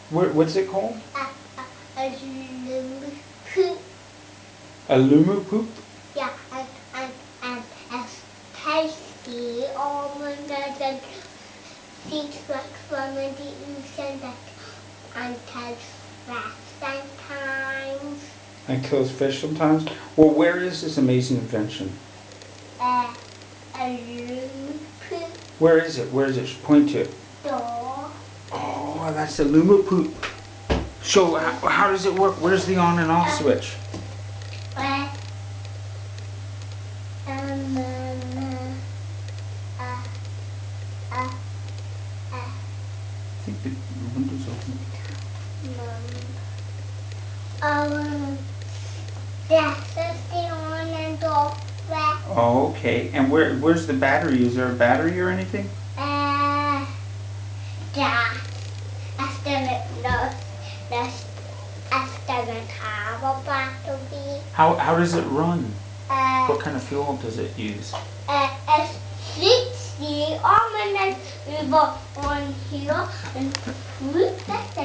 What's it called? A luma poop. A luma poop? Yeah, and a tasty almond and seeds like from the ocean and tastes fresh sometimes. And kills fish sometimes? Well, where is this amazing invention? A luma poop. Where is it? Where is it? Point to it. Door. Oh, that's the luma poop. So how does it work? Where's the on and off switch? I think the window's open. This is the on and off switch. Oh, okay. And where's the battery? Is there a battery or anything? Yeah. I still don't have a battery. How does it run? What kind of fuel does it use? It's 60 on and then we on here and